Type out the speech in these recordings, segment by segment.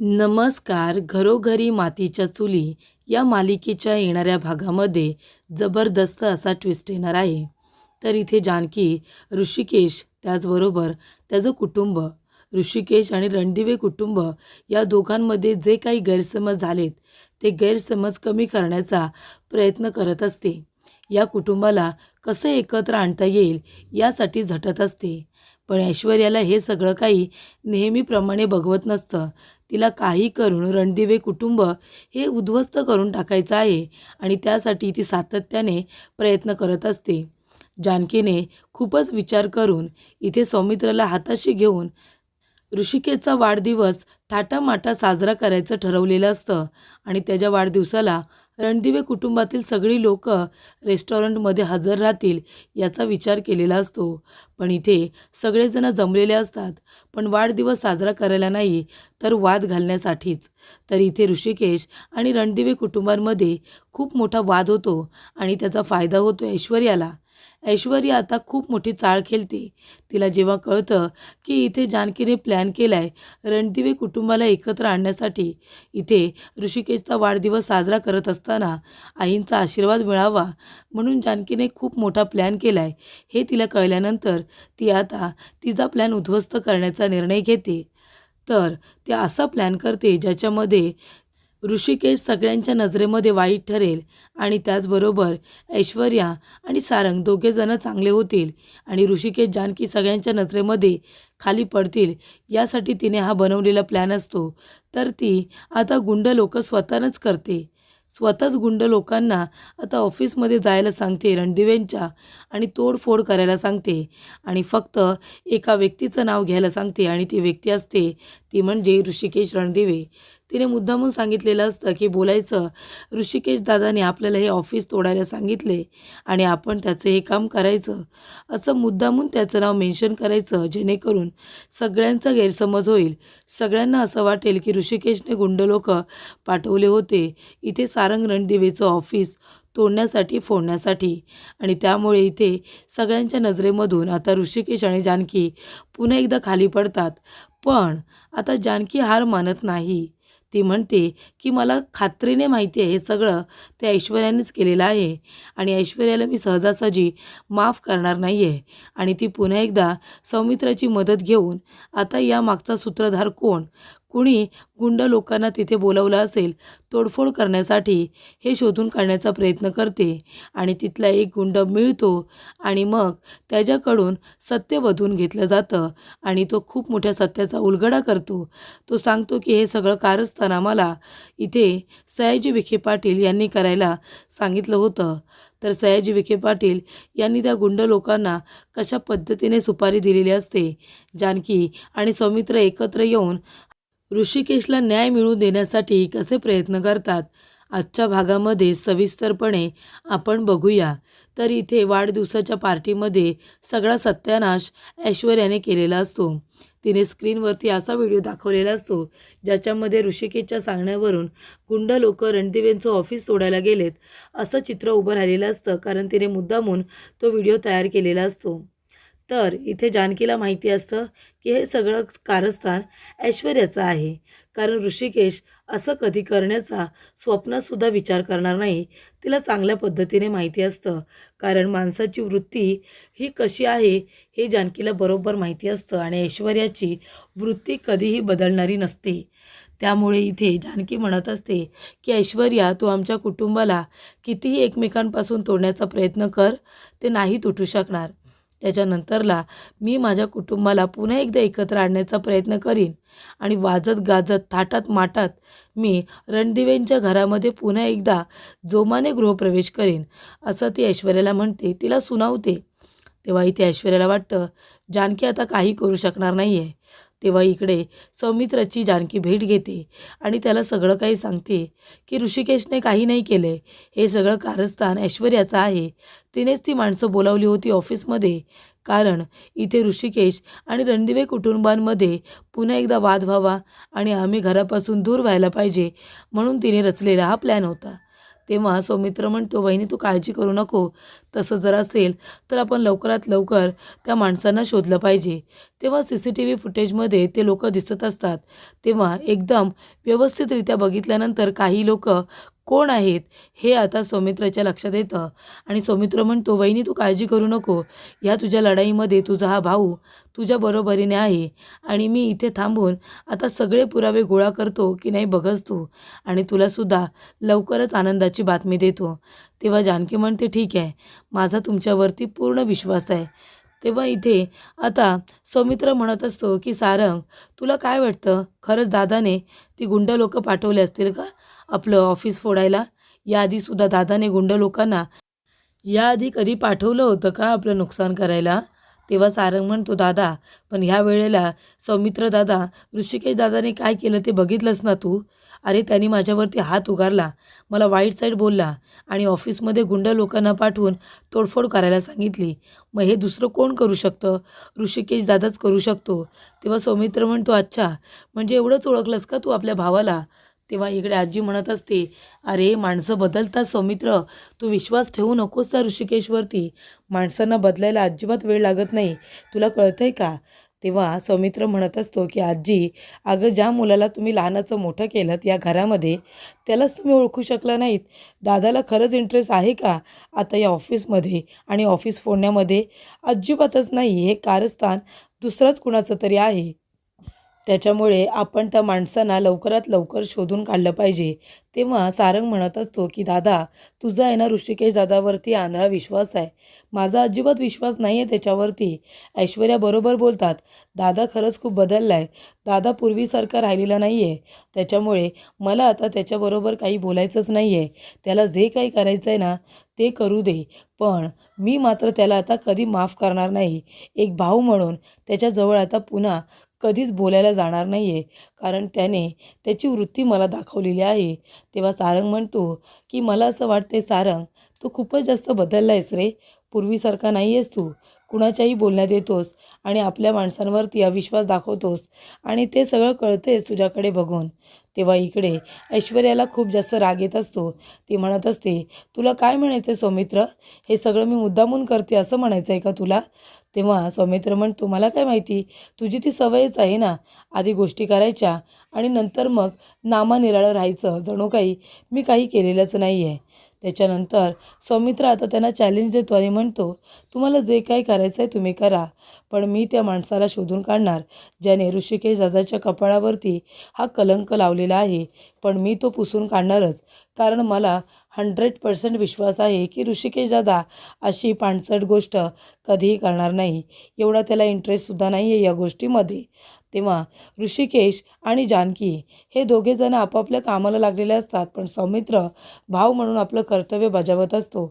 नमस्कार. घरोघरी मातीच्या चुली या मालिकेच्या येणाऱ्या भागामध्ये जबरदस्त असा ट्विस्ट येणार आहे. तर इथे जानकी, ऋषिकेश त्याचबरोबर त्याचं कुटुंब, ऋषिकेश आणि रणदिवे कुटुंब या दोघांमध्ये जे काही गैरसमज झालेत, ते गैरसमज कमी करण्याचा प्रयत्न करत असते. या कुटुंबाला कसं एकत्र आणता येईल यासाठी झटत असते. पण ऐश्वर्याला हे सगळं काही नेहमीप्रमाणे बघवत नसतं. तिला काही करून रणदिवे कुटुंब हे उद्ध्वस्त करून टाकायचं आहे आणि त्यासाठी ती सातत्याने प्रयत्न करत असते. जानकीने खूपच विचार करून इथे सौमित्रला हाताशी घेऊन ऋषिकेशचा वाढदिवस थाटामाटात साजरा करायचं ठरवलेलं असतं आणि त्याच्या वाढदिवसाला रणदिवे कुटुंबातील सगळी लोक रेस्टॉरंटमध्ये हजर राहतील याचा विचार केलेला असतो. पण इथे सगळेजण जमलेले असतात, पण वाढदिवस साजरा करायला नाही तर वाद घालण्यासाठीच. तर इथे ऋषिकेश आणि रणदिवे कुटुंबांमध्ये खूप मोठा वाद होतो आणि त्याचा फायदा होतो ऐश्वर्याला. ऐश्वर्या आता खूप मोठी चाळ खेळते. तिला जेव्हा कळतं की इथे जानकीने प्लॅन केलाय रणदिवे कुटुंबाला एकत्र आणण्यासाठी, इथे ऋषिकेशचा वाढदिवस साजरा करत असताना आईंचा आशीर्वाद मिळावा म्हणून जानकीने खूप मोठा प्लॅन केलाय, हे तिला कळल्यानंतर ती आता तिचा प्लॅन उद्ध्वस्त करण्याचा निर्णय घेते. तर ती असा प्लॅन करते ज्याच्यामध्ये ऋषिकेश सगळ्यांच्या नजरेमध्ये वाईट ठरेल आणि त्याचबरोबर ऐश्वर्या आणि सारंग दोघेजणं चांगले होतील आणि ऋषिकेश जानकी सगळ्यांच्या नजरेमध्ये खाली पडतील, यासाठी तिने हा बनवलेला प्लॅन असतो. तर ती आता गुंड लोक स्वतःच करते. स्वतःच गुंड लोकांना आता ऑफिसमध्ये जायला सांगते रणदिवेंच्या आणि तोडफोड करायला सांगते आणि फक्त एका व्यक्तीचं नाव घ्यायला सांगते आणि ती व्यक्ती असते ती म्हणजे ऋषिकेश रणदिवे. तिने मुद्दामून सांगितलेलं असतं की बोलायचं, ऋषिकेश दादाने आपल्याला हे ऑफिस तोडायला सांगितले आणि आपण त्याचं हे काम करायचं, असं मुद्दामून त्याचं नाव मेन्शन करायचं जेणेकरून सगळ्यांचा गैरसमज होईल. सगळ्यांना असं वाटेल की ऋषिकेशने गुंड लोक पाठवले होते इथे सारंग रणदिवेचं ऑफिस तोडण्यासाठी, फोडण्यासाठी आणि त्यामुळे इथे सगळ्यांच्या नजरेमधून आता ऋषिकेश आणि जानकी पुन्हा एकदा खाली पडतात. पण आता जानकी हार मानत नाही. ती म्हणते की मला खात्रीने माहिती आहे हे सगळं ते ऐश्वर्यानेच केलेलं आहे आणि ऐश्वर्याला मी सहजासहजी माफ करणार नाही आहे. आणि ती पुन्हा एकदा सौमित्राची मदत घेऊन आता या मागचा सूत्रधार कोण, कुणी गुंड लोकांना तिथे बोलावलं असेल तोडफोड करण्यासाठी, हे शोधून काढण्याचा प्रयत्न करते आणि तिथला एक गुंड मिळतो आणि मग त्याच्याकडून सत्य वधून घेतलं जातं आणि तो खूप मोठ्या सत्याचा उलगडा करतो. तो सांगतो की हे सगळं कारस्थान आम्हाला इथे सयाजी विखे पाटील यांनी करायला सांगितलं होतं. तर सयाजी विखे पाटील यांनी त्या गुंड लोकांना कशा पद्धतीने सुपारी दिलेली असते. जानकी आणि सौमित्र एकत्र येऊन ऋषिकेशला न्याय मिळवून देण्यासाठी कसे प्रयत्न करतात, आजच्या भागामध्ये सविस्तरपणे आपण बघूया. तर इथे वाढदिवसाच्या पार्टीमध्ये सगळा सत्यानाश ऐश्वर्याने केलेला असतो. तिने स्क्रीनवरती असा व्हिडिओ दाखवलेला असतो ज्याच्यामध्ये ऋषिकेशच्या सांगण्यावरून गुंड लोक रणदिवेंचं ऑफिस सोडायला गेलेत असं चित्र उभं राहिलेलं असतं, कारण तिने मुद्दामून तो व्हिडिओ तयार केलेला असतो. तर इथे जानकीला माहिती असतं की हे सगळं कारस्थान ऐश्वर्याचं आहे, कारण ऋषिकेश असं कधी करण्याचा स्वप्नातसुद्धा विचार करणार नाही. तिला चांगल्या पद्धतीने माहिती असतं, कारण माणसाची वृत्ती ही कशी आहे हे जानकीला बरोबर माहिती असतं आणि ऐश्वर्याची वृत्ती कधीही बदलणारी नसते. त्यामुळे इथे जानकी म्हणत असते की ऐश्वर्या, तू आमच्या कुटुंबाला कितीही एकमेकांपासून तोडण्याचा प्रयत्न कर, ते नाही तुटू शकणार. त्याच्यानंतरला मी माझ्या कुटुंबाला पुन्हा एकदा एकत्र आणण्याचा प्रयत्न करीन आणि वाजत गाजत थाटात माटात मी रणदिवेंच्या घरामध्ये पुन्हा एकदा जोमाने गृहप्रवेश करीन, असं ती ऐश्वर्याला म्हणते, तिला सुनावते. तेव्हा इथे ऐश्वर्याला वाटतं जानकी आता काही करू शकणार नाही आहे. तेव्हा इकडे सौमित्राची जानकी भेट घेते आणि त्याला सगळं काही सांगते की ऋषिकेशने काही नाही केले, हे सगळं कारस्थान ऐश्वर्याचं आहे. तिनेच ती माणसं बोलावली होती ऑफिसमध्ये, कारण इथे ऋषिकेश आणि रणदिवे कुटुंबांमध्ये पुन्हा एकदा वाद व्हावा आणि आम्ही घरापासून दूर व्हायला पाहिजे म्हणून तिने रचलेला हा प्लॅन होता. तेव्हा सौमित्र म्हणतो, वहिनी तू काळजी करू नको. तसं जर असेल तर आपण लवकरात लवकर त्या माणसांना शोधलं पाहिजे. तेव्हा CCTV फुटेजमध्ये ते लोक दिसत असतात. तेव्हा एकदम व्यवस्थितरित्या बघितल्यानंतर काही लोक कोण आहेत हे आता सौमित्राच्या लक्षात येतं आणि सौमित्र म्हणतो, वहिनी तू काळजी करू नको. या तुझ्या लढाईमध्ये तुझा हा भाऊ तुझ्या बरोबरीने आहे आणि मी इथे थांबून आता सगळे पुरावे गोळा करतो की नाही बघच तू, आणि तुलासुद्धा लवकरच आनंदाची बातमी देतो. तेव्हा जानकी म्हणते, ठीक आहे, माझा तुमच्यावरती पूर्ण विश्वास आहे. तेव्हा इथे आता सौमित्र म्हणत असतो की सारंग, तुला काय वाटतं, खरंच दादाने ती गुंड लोक पाठवले असतील का आपलं ऑफिस फोडायला? याआधीसुद्धा दादाने गुंड लोकांना याआधी कधी पाठवलं होतं का आपलं नुकसान करायला? तेव्हा सारंग म्हणतो, दादा पण ह्या वेळेला सौमित्र दादा, ऋषिकेश दादाने काय केलं ते बघितलंस ना तू? अरे त्यांनी माझ्यावरती हात उगारला, मला वाईट साईड बोलला आणि ऑफिसमध्ये गुंड लोकांना पाठवून तोडफोड करायला सांगितली. मग हे दुसरं कोण करू शकतं? ऋषिकेश दादाच करू शकतो. तेव्हा सौमित्र म्हणतो, अच्छा म्हणजे एवढंच ओळखलंस का तू आपल्या भावाला? तेव्हा इकडे आजी म्हणत असते, अरे माणसं बदलतात सौमित्र, तू विश्वास ठेवू नकोस त्या ऋषिकेशवरती. माणसांना बदलायला अजिबात वेळ लागत नाही, तुला कळतंय का? तेव्हा सौमित्र म्हणत असतो की आजी, अगं ज्या मुलाला तुम्ही लहानाचं मोठं केलं या घरामध्ये, त्यालाच तुम्ही ओळखू शकला नाहीत. दादाला खरंच इंटरेस्ट आहे का आता या ऑफिसमध्ये आणि ऑफिस फोडण्यामध्ये? अजिबातच नाही. हे कारस्थान दुसरंच कुणाचं तरी आहे. त्याच्यामुळे आपण त्या माणसांना लवकरात लवकर शोधून काढलं पाहिजे. तेव्हा सारंग म्हणत असतो की दादा, तुझा आहे ना ऋषिकेश दादावरती आंधळा विश्वास आहे, माझा अजिबात विश्वास नाही आहे त्याच्यावरती. ऐश्वर्या बरोबर बोलतात, दादा खरंच खूप बदलला आहे. दादा पूर्वीसारखा राहिलेला नाही आहे. त्याच्यामुळे मला आता त्याच्याबरोबर काही बोलायचंच नाही आहे. त्याला जे काही करायचं आहे ना ते करू दे, पण मी मात्र त्याला आता कधी माफ करणार नाही. एक भाऊ म्हणून त्याच्याजवळ आता पुन्हा कधीच बोलायला जाणार नाही आहे, कारण त्याने त्याची वृत्ती मला दाखवलेली आहे. तेव्हा सारंग म्हणतो की मला असं वाटतंय सारंग, तू खूपच जास्त बदलला आहेस रे. पूर्वीसारखा नाही आहेस तू. कुणाच्याही बोलण्यात येतोस आणि आपल्या माणसांवरती अविश्वास दाखवतोस आणि ते सगळं कळतेच तुझ्याकडे बघून. तेव्हा इकडे ऐश्वर्याला खूप जास्त राग येत असतो. ती म्हणत असते, तुला काय म्हणायचं आहे सौमित्र? हे सगळं मी मुद्दामून करते असं म्हणायचं आहे का तुला? तेव्हा सौमित्र म्हणतो, मला काय माहिती, तुझी ती सवयच आहे ना आधी गोष्टी करायच्या आणि नंतर मग नामानिराळं राहायचं, जणू काही मी काही केलेलंच नाही आहे. त्याच्यानंतर सौमित्र आता त्यांना चॅलेंज देतो आणि म्हणतो, तुम्हाला जे काही करायचं आहे तुम्ही करा, पण मी त्या माणसाला शोधून काढणार ज्याने ऋषिकेश दादाच्या कपाळावरती हा कलंक लावलेला आहे. पण मी तो पुसून काढणारच, कारण मला 100% विश्वास आहे की ऋषिकेश दादा अशी पाणचट गोष्ट कधीही करणार नाही. एवढा त्याला इंटरेस्टसुद्धा नाही आहे या गोष्टीमध्ये. तेव्हा ऋषिकेश आणि जानकी हे दोघेजण आपापल्या कामाला लागलेले असतात, पण सौमित्र भाव म्हणून आपलं कर्तव्य बजावत असतो.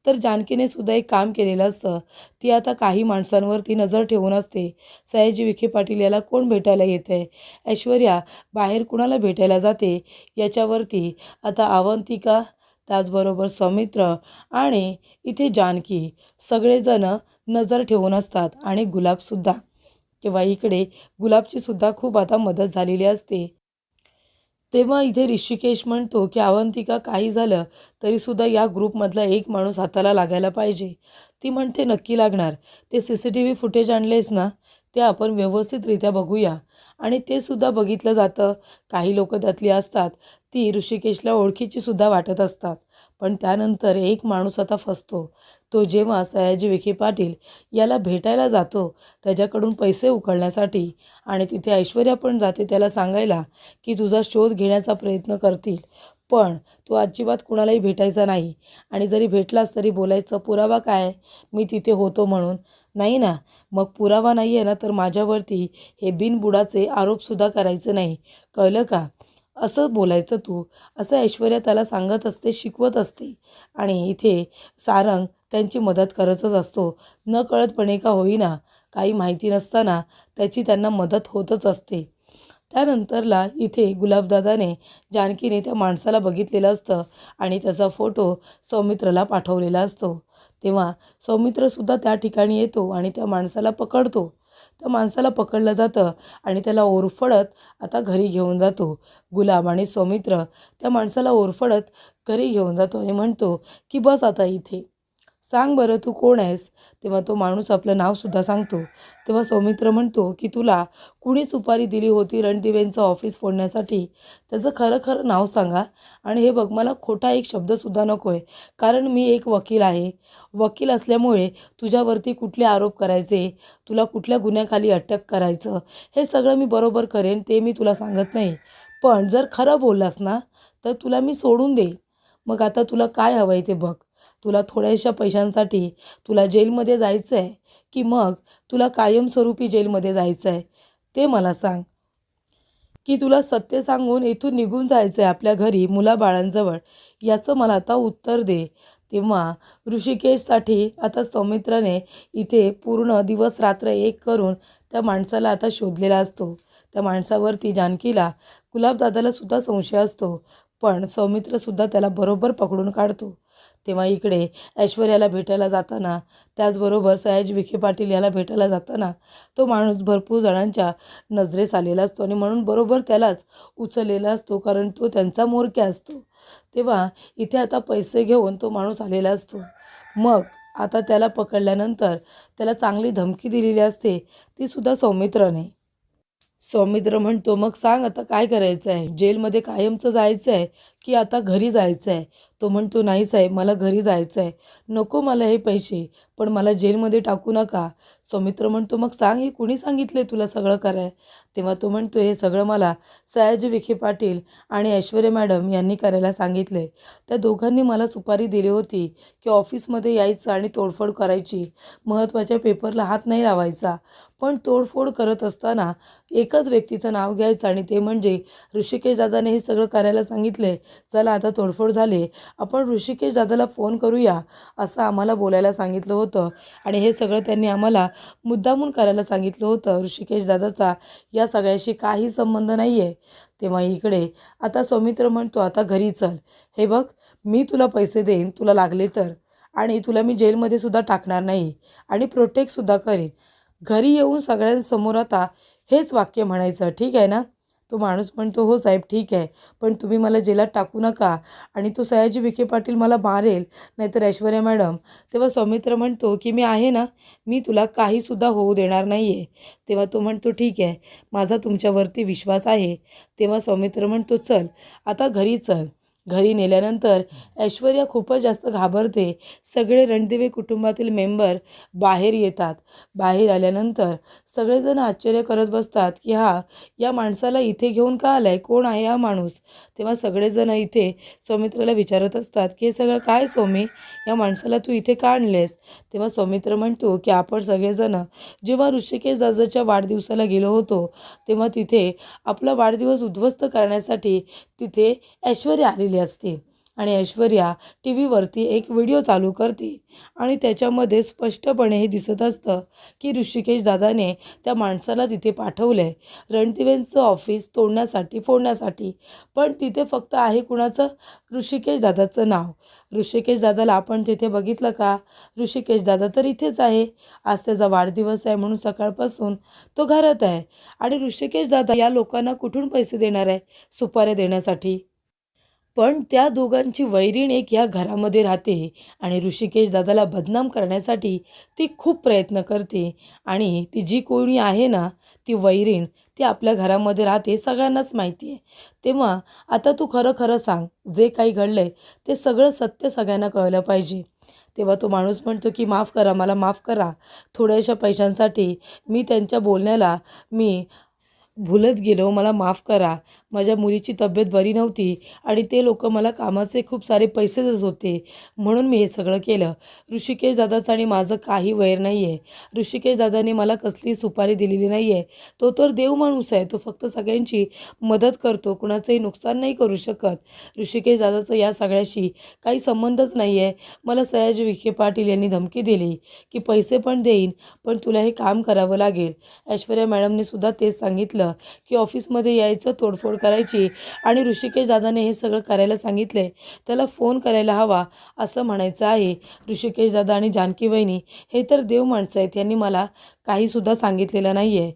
तर जानकीने सुद्धा एक काम केलेलं असतं. ती आता काही माणसांवरती नजर ठेवून असते. सयाजी विखे पाटील याला कोण भेटायला येतं आहे, ऐश्वर्या बाहेर कुणाला भेटायला जाते, याच्यावरती आता अवंतिका, त्याचबरोबर सौमित्र आणि इथे जानकी सगळेजण नजर ठेवून असतात आणि गुलाबसुद्धा. तेव्हा इकडे गुलाबची सुद्धा खूप आता मदत झालेली असते. तेव्हा इथे ऋषिकेश म्हणतो की अवंतिका, काही झालं तरीसुद्धा या ग्रुपमधला एक माणूस हाताला लागायला पाहिजे. ती म्हणते, नक्की लागणार. ते CCTV फुटेज आणलेस ना, ते आपण व्यवस्थितरित्या बघूया. आणि ते सुद्धा बघितलं जातं. काही लोक त्यातली असतात ती ऋषिकेशला ओळखीची सुद्धा वाटत असतात, पण त्यानंतर एक माणूस आता फसतो. तो जेव्हा सयाजी विखे पाटील याला भेटायला जातो त्याच्याकडून पैसे उकळण्यासाठी, आणि तिथे ऐश्वर्या पण जाते त्याला सांगायला की तुझा शोध घेण्याचा प्रयत्न करतील, पण तू अजिबात कुणालाही भेटायचा नाही, आणि जरी भेटलास तरी बोलायचं पुरावा काय, मी तिथे होतो म्हणून. नाही ना, मग पुरावा नाही आहे ना तर माझ्यावरती हे बिनबुडाचे आरोपसुद्धा करायचे नाही, कळलं का? असं बोलायचं तू, असं ऐश्वर्या त्याला सांगत असते, शिकवत असते. आणि इथे सारंग त्यांची मदत करतच असतो. न कळतपणे का होईना, काही माहिती नसताना त्याची त्यांना मदत होतच असते. त्यानंतरला इथे गुलाबदादाने जानकीने त्या माणसाला बघितलेलं असतं आणि त्याचा फोटो सौमित्रला पाठवलेला असतो. तेव्हा सौमित्रसुद्धा त्या ठिकाणी येतो आणि त्या माणसाला पकडतो. त्या माणसाला पकडलं जातं आणि त्याला ओरफडत आता घरी घेऊन जातो. गुलाब आणि सौमित्र त्या माणसाला ओरफडत घरी घेऊन जातो आणि म्हणतो की बस आता इथे, सांग बरं तू कोण आहेस. तेव्हा तो माणूस आपलं नावसुद्धा सांगतो. तेव्हा सौमित्र म्हणतो की तुला कुणी सुपारी दिली होती रणदिवेंचं ऑफिस फोडण्यासाठी, त्याचं खरं खरं नाव सांगा. आणि हे बघ, मला खोटा एक शब्दसुद्धा नको आहे, कारण मी एक वकील आहे. वकील असल्यामुळे तुझ्यावरती कुठले आरोप करायचे, तुला कुठल्या गुन्ह्याखाली अटक करायचं, हे सगळं मी बरोबर करेन, ते मी तुला सांगत नाही. पण जर खरं बोललास ना तर तुला मी सोडून देईन. मग आता तुला काय हवं आहे ते बघ. तुला थोड्याशा पैशांसाठी तुला जेलमध्ये जायचं आहे की मग तुला कायमस्वरूपी जेलमध्ये जायचं आहे, ते मला सांग. की तुला सत्य सांगून इथून निघून जायचं आहे आपल्या घरी मुलाबाळांजवळ, याचं मला आता उत्तर दे. तेव्हा ऋषिकेशसाठी आता सौमित्राने इथे पूर्ण दिवस रात्र एक करून त्या माणसाला आता शोधलेला असतो. त्या माणसावरती जानकीला, गुलाबदादाला सुद्धा संशय असतो, पण सौमित्रसुद्धा त्याला बरोबर पकडून काढतो. तेव्हा इकडे ऐश्वर्याला भेटायला जाताना, त्याचबरोबर सयाजी विखे पाटील याला भेटायला जाताना तो माणूस भरपूर जणांच्या नजरेस आलेला असतो आणि म्हणून बरोबर त्यालाच उचललेला असतो, कारण तो त्यांचा म्होरक्या असतो. तेव्हा इथे आता पैसे घेऊन तो माणूस आलेला असतो. मग आता त्याला पकडल्यानंतर त्याला चांगली धमकी दिलेली असते, तीसुद्धा सौमित्रने. सौमित्र म्हणतो, मग सांग आता काय करायचं आहे, जेलमध्ये कायमचं जायचं आहे की आता घरी जायचं आहे. तो म्हणतो, नाही साहेब, मला घरी जायचं आहे, नको मला हे पैसे, पण मला जेलमध्ये टाकू नका. सौमित्र म्हणतो, मग सांग, हे कुणी सांगितले तुला सगळं कराय. तेव्हा तो म्हणतो, हे सगळं मला सयाजी विखे पाटील आणि ऐश्वर्या मॅडम यांनी करायला सांगितले. त्या दोघांनी मला सुपारी दिली होती की ऑफिसमध्ये यायचं आणि तोडफोड करायची, महत्त्वाच्या पेपरला हात नाही लावायचा. पण तोडफोड करत असताना एकच व्यक्तीचं नाव घ्यायचं आणि ते म्हणजे ऋषिकेश दादाने हे सगळं करायला सांगितले. चला आता तोडफोड झाले, आपण ऋषिकेश दादाला फोन करूया, असं आम्हाला बोलायला सांगितलं होतं. आणि हे सगळं त्यांनी आम्हाला मुद्दामून करायला सांगितलं होतं. ऋषिकेश दादाचा या सगळ्याशी काही संबंध नाही आहे. तेव्हा इकडे आता सौमित्र म्हणतो, आता घरी चल, हे बघ, मी तुला पैसे देईन तुला लागले तर, आणि तुला मी जेलमध्ये सुद्धा टाकणार नाही आणि प्रोटेक्टसुद्धा करेन. घरी येऊन सगळ्यांसमोर आता हेच वाक्य म्हणायचं, ठीक आहे ना. तो माणूस म्हणतो, हो साहेब ठीक आहे, पण तुम्ही मला जेलात टाकू नका आणि तो सयाजी विखे पाटील मला मारेल, नाहीतर ऐश्वर्या मॅडम. तेव्हा सौमित्र म्हणतो की मी आहे ना, मी तुला काहीसुद्धा होऊ देणार नाही आहे. तेव्हा तो म्हणतो, ठीक आहे, माझा तुमच्यावरती विश्वास आहे. तेव्हा सौमित्र म्हणतो, चल आता घरी चल. घरी नेल्यानंतर ऐश्वर्या खूपच जास्त घाबरते. सगळे रणदिवे कुटुंबातील मेंबर बाहेर येतात. बाहेर आल्यानंतर सगळेजण आश्चर्य करत बसतात की या माणसाला इथे घेऊन का आलाय, कोण आहे हा माणूस. तेव्हा सगळेजण इथे सौमित्राला विचारत असतात की हे सगळं काय सौमी, या माणसाला तू इथे का आणलेस. तेव्हा सौमित्र म्हणतो की आपण सगळेजण जेव्हा ऋषिकेश दादाच्या वाढदिवसाला गेलो होतो, तेव्हा तिथे आपला वाढदिवस उद्ध्वस्त करण्यासाठी तिथे ऐश्वर्या आलेली असते आणि ऐश्वर्या टी व्हीवरती एक व्हिडिओ चालू करते आणि त्याच्यामध्ये स्पष्टपणे हे दिसत असतं की ऋषिकेश दादाने त्या माणसाला तिथे पाठवलं आहे रणदिवेंचं ऑफिस फोडण्यासाठी. पण तिथे फक्त आहे कुणाचं, ऋषिकेश दादाचं नाव. ऋषिकेश दादाला आपण तिथे बघितलं का, ऋषिकेश दादा तर इथेच आहे. आज त्याचा वाढदिवस आहे म्हणून सकाळपासून तो घरात आहे. आणि ऋषिकेश दादा या लोकांना कुठून पैसे देणार आहे सुपाऱ्या देण्यासाठी. पण त्या दोघांची वैरीण एक ह्या घरामध्ये राहते आणि ऋषिकेश दादाला बदनाम करण्यासाठी ती खूप प्रयत्न करते. आणि ती जी कोणी आहे ना, ती वैरीण, ती आपल्या घरामध्ये राहते, सगळ्यांनाच माहिती आहे. तेव्हा आता तू खरं खरं सांग, जे काही घडलं आहे ते सगळं सत्य सगळ्यांना कळलं पाहिजे. तेव्हा तो माणूस म्हणतो की माफ करा, मला माफ करा, थोड्याशा पैशांसाठी मी त्यांच्या बोलण्याला भुलत गेलो, मला माफ करा. माझ्या मुलीची तब्येत बरी नव्हती आणि ते लोक मला कामाचे खूप सारे पैसे देत होते, म्हणून मी हे सगळं केलं. ऋषिकेश दादाचं आणि माझं काही वैर नाही आहे. ऋषिकेश दादाने मला कसली सुपारी दिलेली नाही आहे. तो तर देव माणूस आहे, तो फक्त सगळ्यांची मदत करतो, कुणाचंही नुकसान नाही करू शकत. ऋषिकेश दादाचं या सगळ्याशी काही संबंधच नाही आहे. मला सयाजी विखे पाटील यांनी धमकी दिली की पैसे पण देईन, पण तुला हे काम करावं लागेल. ऐश्वर्या मॅडमने सुद्धा तेच सांगितलं की ऑफिसमध्ये यायचं, तोडफोड करायची आणि ऋषिकेश दादाने हे सगळं करायला सांगितले, त्याला फोन करायला हवा असं म्हणायचं आहे. ऋषिकेश दादा आणि जानकी वहिनी हे तर देव माणसं आहेत, यांनी मला काहीसुद्धा सांगितलेलं नाही आहे.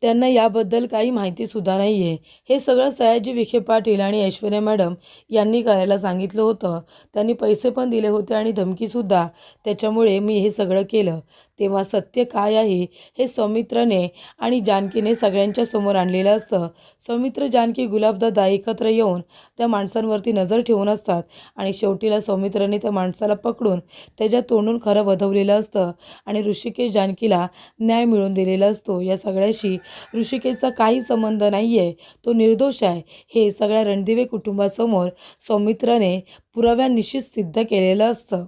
त्यांना याबद्दल काही माहितीसुद्धा नाही आहे. हे सगळं सयाजी विखे पाटील आणि ऐश्वर्या मॅडम यांनी करायला सांगितलं होतं. त्यांनी पैसे पण दिले होते आणि धमकीसुद्धा. त्याच्यामुळे मी हे सगळं केलं. तेव्हा सत्य काय आहे हे सौमित्रने आणि जानकीने सगळ्यांच्या समोर आणलेलं असतं. सौमित्र, जानकी, गुलाबदादा एकत्र येऊन त्या माणसांवरती नजर ठेवून असतात आणि शेवटीला सौमित्रने त्या माणसाला पकडून त्याच्या तोंडून खरं वधवलेलं असतं आणि ऋषिकेश जानकीला न्याय मिळवून दिलेला असतो. या सगळ्याशी ऋषिकेशचा काही संबंध नाही आहे, तो निर्दोष आहे, हे सगळ्या रणदिवे कुटुंबासमोर सौमित्रने पुराव्यानिशी सिद्ध केलेलं असतं.